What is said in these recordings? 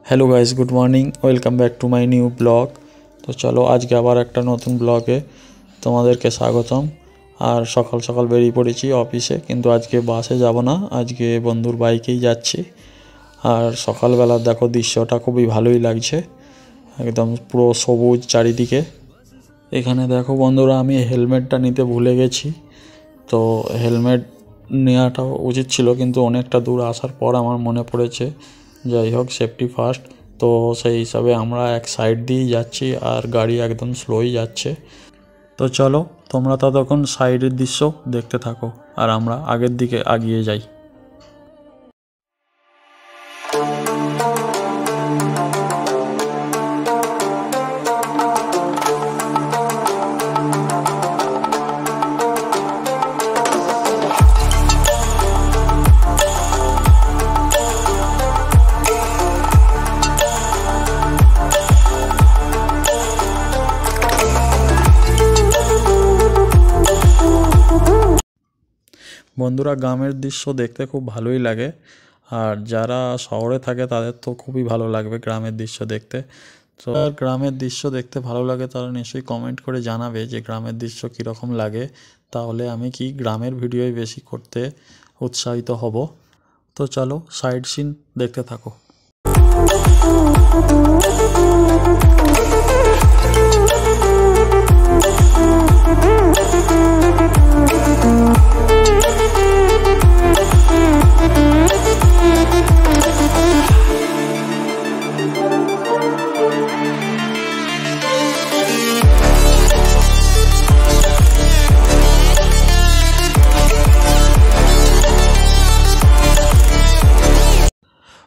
Hello guys, good morning, welcome back to my new vlog. তো চলো আজকে আবার একটা নতুন ব্লগে তোমাদেরকে স্বাগতম। আর সকাল সকাল বেরিয়ে পড়েছি অফিসে, কিন্তু আজকে বাসে যাব না, আজকে বন্ধুর বাইকেই যাচ্ছি। আর সকালবেলা দেখো দৃশ্যটা খুবই ভালোই লাগছে, একদম পুরো সবুজ চারিদিকে। এখানে দেখো বন্ধুরা, আমি হেলমেটটা নিতে ভুলে গেছি। তো হেলমেট নেওয়াটা উচিত ছিল, কিন্তু অনেকটা দূর আসার পর আমার মনে পড়েছে। যাই হোক, সেফটি ফার্স্ট। তো সেই হিসাবে আমরা এক সাইড দিয়েই যাচ্ছি, আর গাড়ি একদম স্লোই যাচ্ছে। তো চলো তোমরা ততক্ষণ সাইডের দৃশ্য দেখতে থাকো, আর আমরা আগের দিকে এগিয়ে যাই। বন্ধুরা, গ্রামের দৃশ্য দেখতে খুব ভালোই লাগে, আর যারা শহরে থাকে তাদের তো খুবই ভালো লাগবে গ্রামের দৃশ্য দেখতে। তো গ্রামের দৃশ্য দেখতে ভালো লাগে তারা নিশ্চয়ই কমেন্ট করে জানাবে যে গ্রামের দৃশ্য কীরকম লাগে, তাহলে আমি কি গ্রামের ভিডিওই বেশি করতে উৎসাহিত হব। তো চলো সাইড সিন দেখতে থাকো।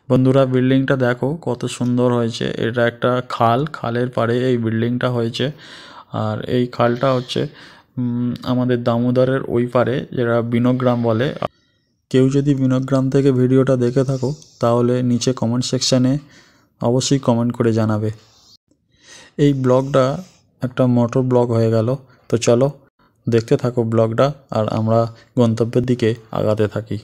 বন্ধুরা, বিল্ডিংটা দেখো কত সুন্দর হয়েছে। এটা একটা খালের পাড়ে এই বিল্ডিংটা হয়েছে। আর এই খালটা হচ্ছে আমাদের দামোদরের ওই পারে, যেটা বিনোগ্রাম বলে। কেউ যদি বিনোগ্রাম থেকে ভিডিওটা দেখে থাকো তাহলে নিচে কমেন্ট সেকশানে অবশ্যই কমেন্ট করে জানাবে। এই ব্লগটা একটা মোটর ব্লগ হয়ে গেল। তো চলো দেখতে থাকো ব্লগটা, আর আমরা গন্তব্যের দিকে আগাতে থাকি।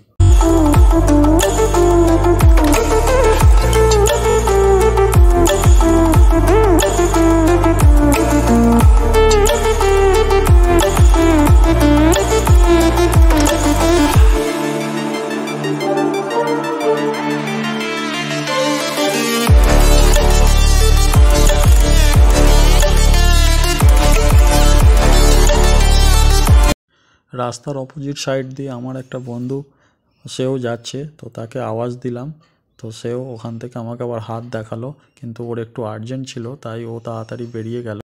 রাস্তার অপোজিট সাইড দিয়ে আমার একটা বন্ধু, সেও যাচ্ছে, তো তাকে আওয়াজ দিলাম। তো সেও ওখান থেকে আমাকে আবার হাত দেখালো, কিন্তু ওর একটু আর্জেন্ট ছিল তাই ও তাড়াতাড়ি বেরিয়ে গেল।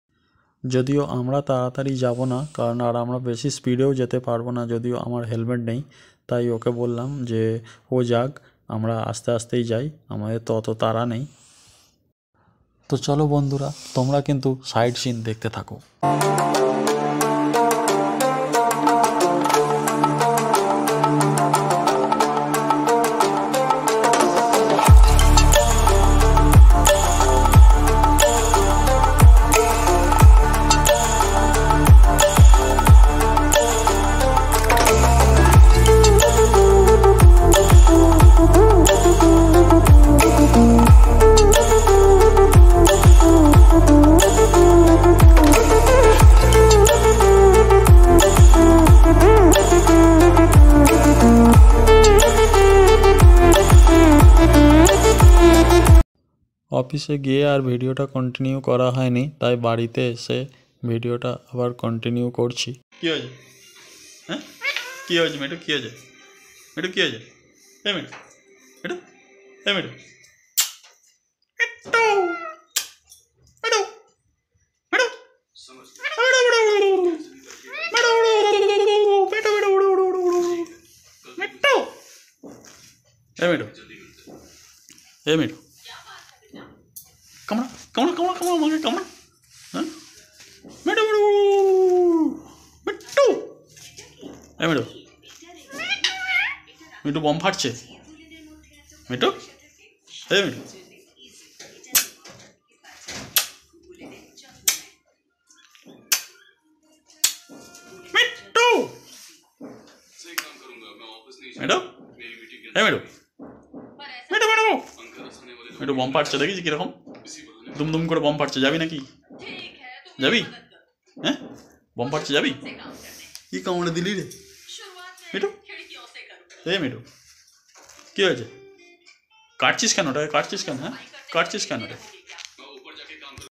যদিও আমরা তাড়াতাড়ি যাব না, কারণ আর আমরা বেশি স্পিডেও যেতে পারবো না, যদিও আমার হেলমেট নেই। তাই ওকে বললাম যে ও যাক, আমরা আস্তে আস্তেই যাই, আমাদের তো অত তাড়া নেই। তো চলো বন্ধুরা, তোমরা কিন্তু সাইড সিন দেখতে থাকো। অফিসে গিয়ে আর ভিডিওটা কন্টিনিউ করা হয়নি, তাই বাড়িতে এসে ভিডিওটা আবার কন্টিনিউ করছি। কী হয়েছে? হ্যাঁ, কী হয়েছে মেটু? কী হয়েছে মেটু? কী হয়েছে? এই মেটু, মেটু, এই মেটু, এই মেটু, কামড়া কামড়া কামড়া কামড়া আমাকে কামড়া। হ্যাঁ, মেটু মেটু মেটু, এই মেটু, মিটু বম ফাটছে। মিটু, এই মিটু, মিটু, মিটু, এই মিটু, মিটু মিটু একটু বম ফাটছে, দেখিস কিরকম দুমদুম করে বম ফাটছে। যাবি নাকি? যাবি? হ্যাঁ, বম ফাটছে, যাবি? কি কামড়ে দিলি রে মিঠু? এ মিঠু, কি হয়েছে? কাটছিস কেন ওটাকে? কাটছিস কেন? হ্যাঁ, কাটছিস কেন রে?